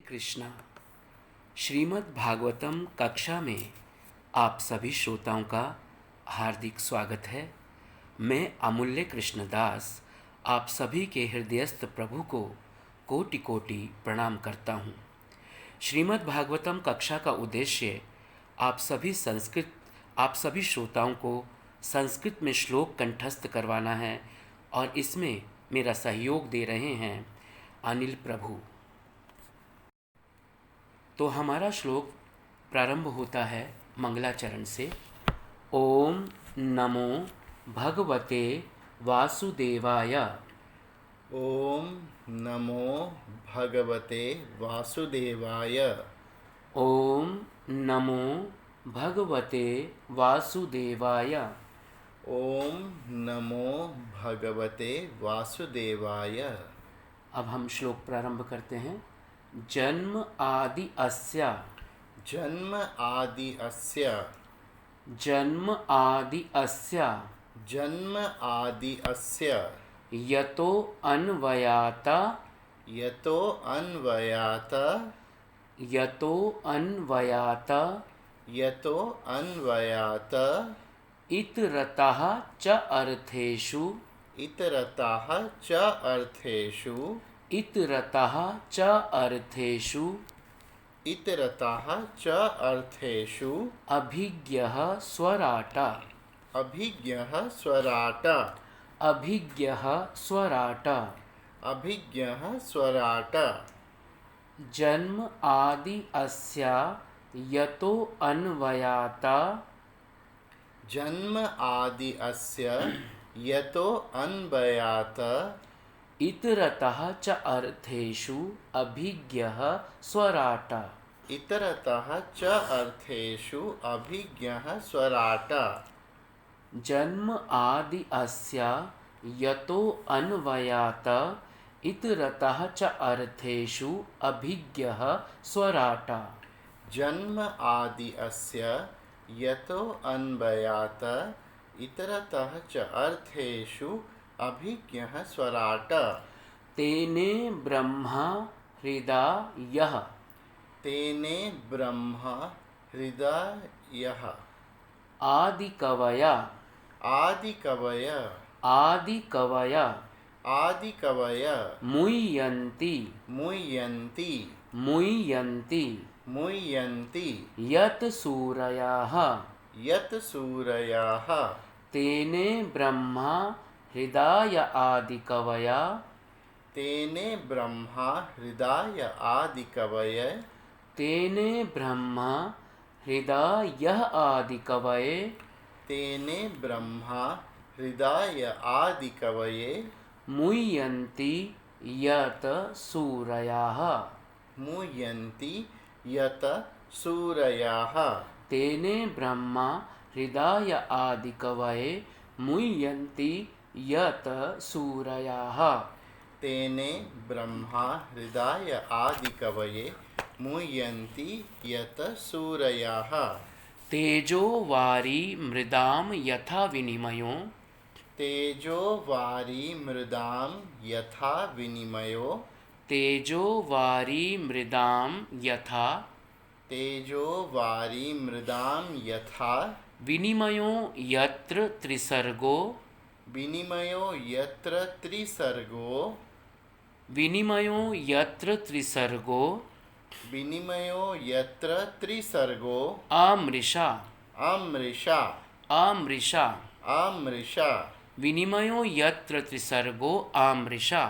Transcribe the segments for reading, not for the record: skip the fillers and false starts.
कृष्णा। श्रीमद् भागवतम कक्षा में आप सभी श्रोताओं का हार्दिक स्वागत है। मैं अमूल्य कृष्णदास आप सभी के हृदयस्थ प्रभु को कोटि कोटि प्रणाम करता हूँ। श्रीमद् भागवतम कक्षा का उद्देश्य आप सभी श्रोताओं को संस्कृत में श्लोक कंठस्थ करवाना है और इसमें मेरा सहयोग दे रहे हैं अनिल प्रभु। तो हमारा श्लोक प्रारंभ होता है मंगलाचरण से। ओम नमो भगवते वासुदेवाय। ओम नमो भगवते वासुदेवाय। ओम नमो भगवते वासुदेवाय। ओम नमो भगवते वासुदेवाय। अब हम श्लोक प्रारंभ करते हैं। जन्म आदि अस्या। जन्म आदि अस्य। जन्म आदि अस्या। जन्म आदि अस्य। यतो अन्वयाता। यतो अन्वयात। यतो अन्वयाता। यतो अन्वयात। इतरतः च अर्थेषु। इतरतः च अर्थेषु। इतरतः च अर्थेषु। इतरतः च अर्थेषु। अभिज्ञः स्वराट। अभिज्ञः स्वराट। अभिज्ञः स्वराट। अभिज्ञः स्वराट। जन्म आदि अस्या यतो अन्वयाता। जन्म आदि अस्य यतो अन्वयात। इतरतः च अर्थेषु अभिज्ञः स्वराट। इतरतः च अर्थेषु अभिज्ञः स्वराट। जन्म आदि अस्या यतो अन्वयात। इतरतः च अर्थेषु अभिज्ञः स्वराट। जन्म आदि अस्य यतो अन्वयात। इतरतः च अर्थेषु अभिज्ञः स्वराट। तेने ब्रह्मा हृदयः। तेने ब्रह्म हृदयः। आदिकवय। आदिकवय। आदिकवय। आदिकवय। मुह्यन्ति। मुह्यन्ति। मुह्यन्ति। मुह्यन्ति। यत् सूरयः। यत् सूरयः। तेने ब्रह्मा हृदय आदिकवय। तेने ब्रह्मा हृदय आदिकवय। तेने ब्रह्मा हृदयः आदिकवये। तेने ब्रह्मा हृदय आदिकवये। मुह्यन्ति यत् सूरयः। मुह्यन्ति यत् सूरयः। तेने ब्रह्मा हृदय आदिकवये मुह्यन्ति यत् सूरयः। तेने ब्रह्मा हृदय आदिकवये मुह्यन्ति यत् सूरयः। तेजो वारी मृदां यथा विनिमयो। तेजो वारी मृदां यथा विनिमयो। तेजो वारी मृदां यथा। तेजो वारी मृदां यथा। विनिमयो यत्र त्रिसर्गो। विनिमयो यत्र त्रिसर्गो। विनिमयो यत्र त्रिसर्गो। विनिमयो यत्र त्रिसर्गो। अमृषा। अमृषा। अमृषा। अमृषा। विनिमयो यत्र त्रिसर्गो अमृषा।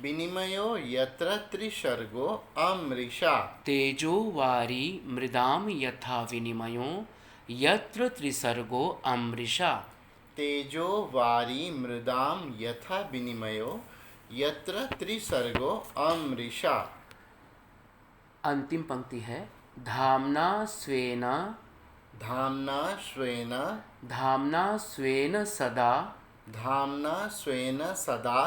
विनिमयो यत्र त्रिसर्गो अमृषा। तेजो वारी मृदां यथा विनिमयो यत्र त्रिसर्गो अमृषा। तेजो वारी मृदां यथा विनिमयो यत्र त्रिसर्गो अमृषा। अंतिम पंक्ति है। धाम्ना स्वेन। धाम्ना स्वेन। धाम्ना स्वेन सदा। धाम्ना स्वेन सदा।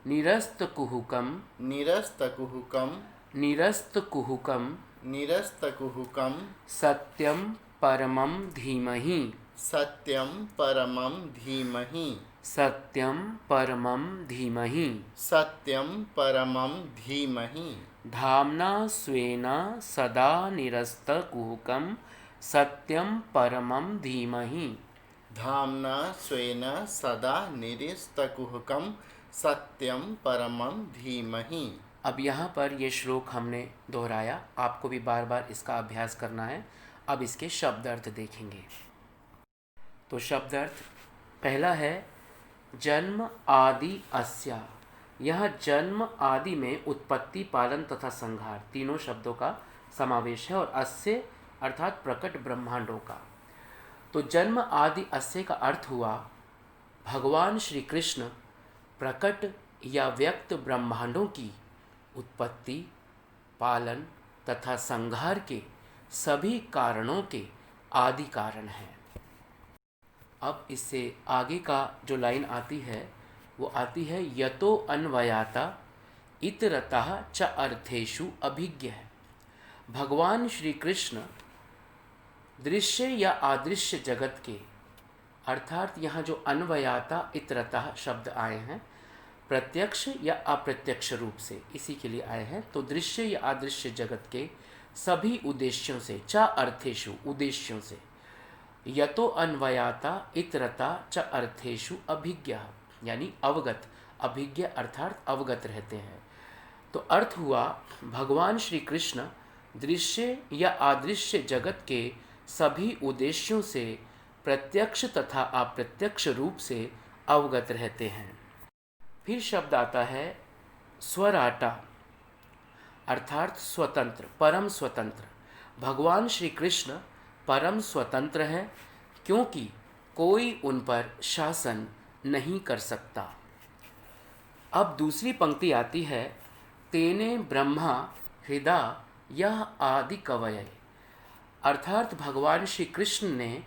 निरस्तकुहुकं। निरस्तकुहुकं। निरस्तकुहुकं। निरस्तकुहुकं। सत्यं परमं धीमहि। सत्यं परमं धीमहि। सत्यं परमं धीमहि। सत्यं परमं धीमहि। धाम्ना स्वेन सदा निरस्तकुहकं सत्यं परमं धीमहि। धाम्ना स्वेन सदा निरस्तकुहकं सत्यं परमं धीमहि। अब यहाँ पर ये श्लोक हमने दोहराया, आपको भी बार बार इसका अभ्यास करना है। अब इसके शब्द अर्थ देखेंगे। तो शब्द अर्थ पहला है जन्म आदि अस्या। यह जन्म आदि में उत्पत्ति, पालन तथा संहार तीनों शब्दों का समावेश है, और अस्य अर्थात प्रकट ब्रह्मांडों का। तो जन्म आदि अस्य का अर्थ हुआ भगवान श्री कृष्ण प्रकट या व्यक्त ब्रह्मांडों की उत्पत्ति, पालन तथा संहार के सभी कारणों के आदि कारण हैं। अब इससे आगे का जो लाइन आती है वो आती है यतो अन्वयाता इतरतः च अर्थेषु अभिज्ञ है। भगवान श्री कृष्ण दृश्य या अदृश्य जगत के, अर्थात यहाँ जो अन्वयाता इतरतः शब्द आए हैं प्रत्यक्ष या अप्रत्यक्ष रूप से, इसी के लिए आए हैं। तो दृश्य या अदृश्य जगत के सभी उद्देश्यों से, च अर्थेषु उद्देश्यों से, यतो अन्वयाता इतरता च अर्थेषु अभिज्ञ यानी अवगत, अभिज्ञ अर्थात अवगत रहते हैं। तो अर्थ हुआ भगवान श्री कृष्ण दृश्य या अदृश्य जगत के सभी उद्देश्यों से प्रत्यक्ष तथा अप्रत्यक्ष रूप से अवगत रहते हैं। फिर शब्द आता है स्वराटा, अर्थात स्वतंत्र, परम स्वतंत्र। भगवान श्री कृष्ण परम स्वतंत्र है, क्योंकि कोई उन पर शासन नहीं कर सकता। अब दूसरी पंक्ति आती है तेने ब्रह्मा हृदय यह आदि कवये, अर्थात भगवान श्री कृष्ण ने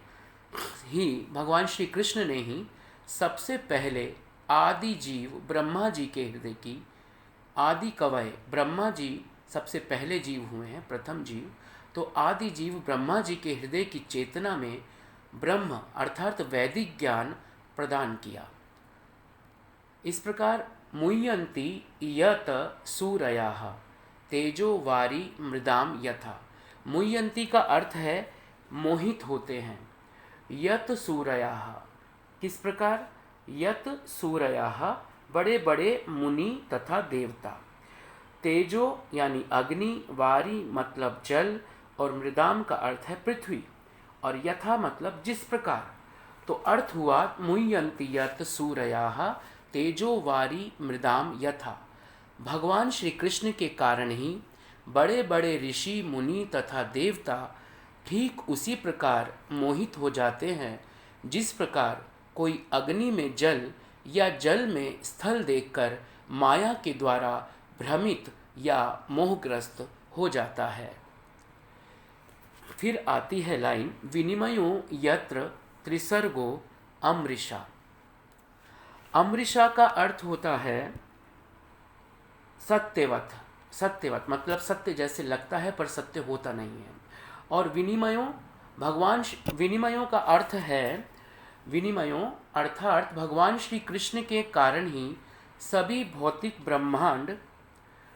ही सबसे पहले आदि जीव ब्रह्मा जी के हृदय की, आदि कवय ब्रह्मा जी सबसे पहले जीव हुए हैं, प्रथम जीव। तो आदि जीव ब्रह्मा जी के हृदय की चेतना में ब्रह्म अर्थात वैदिक ज्ञान प्रदान किया। इस प्रकार मुह्यन्ति यत सूरयाः तेजो वारी मृदाम यथा। मुह्यन्ति का अर्थ है मोहित होते हैं। यत सूरयाः किस प्रकार? यत सूरयाः बड़े बड़े मुनि तथा देवता। तेजो यानी अग्नि, वारी मतलब जल, और मृदाम का अर्थ है पृथ्वी, और यथा मतलब जिस प्रकार। तो अर्थ हुआ मुह्यन्ति यत सूरयाः तेजो वारी मृदाम यथा। भगवान श्री कृष्ण के कारण ही बड़े बड़े ऋषि, मुनि तथा देवता ठीक उसी प्रकार मोहित हो जाते हैं जिस प्रकार कोई अग्नि में जल या जल में स्थल देखकर माया के द्वारा भ्रमित या मोहग्रस्त हो जाता है। फिर आती है लाइन विनिमयो यत्र त्रिसर्गो अमृषा। अमृषा का अर्थ होता है सत्यवत। सत्यवत मतलब सत्य जैसे लगता है पर सत्य होता नहीं है। और विनिमयों का अर्थ है, विनिमयों अर्थात भगवान श्री कृष्ण के कारण ही सभी भौतिक ब्रह्मांड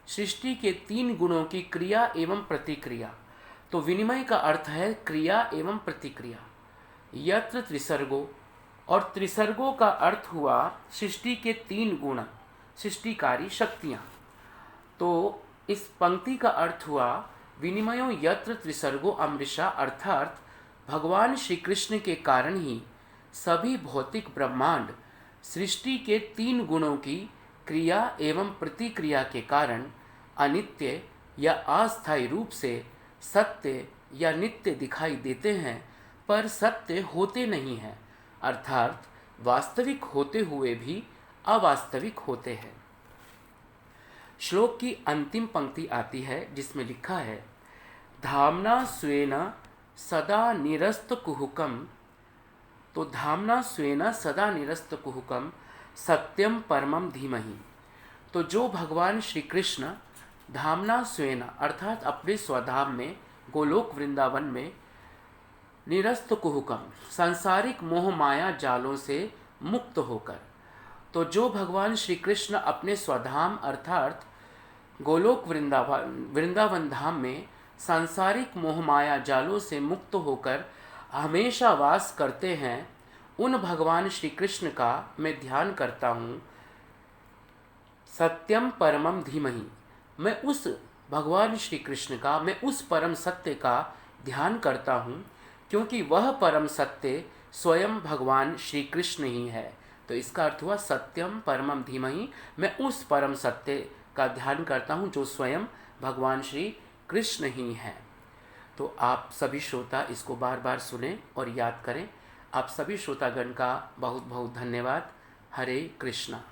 सृष्टि के 3 गुणों की क्रिया एवं प्रतिक्रिया। तो विनिमय का अर्थ है क्रिया एवं प्रतिक्रिया। यत्र त्रिसर्गो, और त्रिसर्गों का अर्थ हुआ सृष्टि के 3 गुण, सृष्टिकारी शक्तियाँ। तो इस पंक्ति का अर्थ हुआ विनिमयो यत्र त्रिसर्गो अमृषा, अर्थात भगवान श्री कृष्ण के कारण ही सभी भौतिक ब्रह्मांड सृष्टि के 3 गुणों की क्रिया एवं प्रतिक्रिया के कारण अनित्य या अस्थायी रूप से सत्य या नित्य दिखाई देते हैं, पर सत्य होते नहीं हैं, अर्थात वास्तविक होते हुए भी अवास्तविक होते हैं। श्लोक की अंतिम पंक्ति आती है जिसमें लिखा है धाम्ना स्वेन सदा निरस्त कुहुकम। तो धाम्ना स्वेन सदा निरस्त कुहुकम सत्यम परमम धीमहि। तो जो भगवान श्री कृष्ण धाम्ना स्वेन अर्थात अपने स्वधाम में गोलोक वृंदावन में निरस्त कुहुकम सांसारिक मोह माया जालों से मुक्त होकर, तो जो भगवान श्री कृष्ण अपने स्वधाम अर्थात गोलोक वृंदावन धाम में सांसारिक मोहमाया जालों से मुक्त होकर हमेशा वास करते हैं, उन भगवान श्री कृष्ण का मैं ध्यान करता हूँ। सत्यम परमम धीमहि, मैं उस भगवान श्री कृष्ण का, मैं उस परम सत्य का ध्यान करता हूँ, क्योंकि वह परम सत्य स्वयं भगवान श्री कृष्ण ही है। तो इसका अर्थ हुआ सत्यम परमम धीमहि, मैं उस परम सत्य का ध्यान करता हूँ जो स्वयं भगवान श्री कृष्ण ही है। तो आप सभी श्रोता इसको बार बार सुने और याद करें। आप सभी श्रोतागण का बहुत बहुत धन्यवाद। हरे कृष्णा।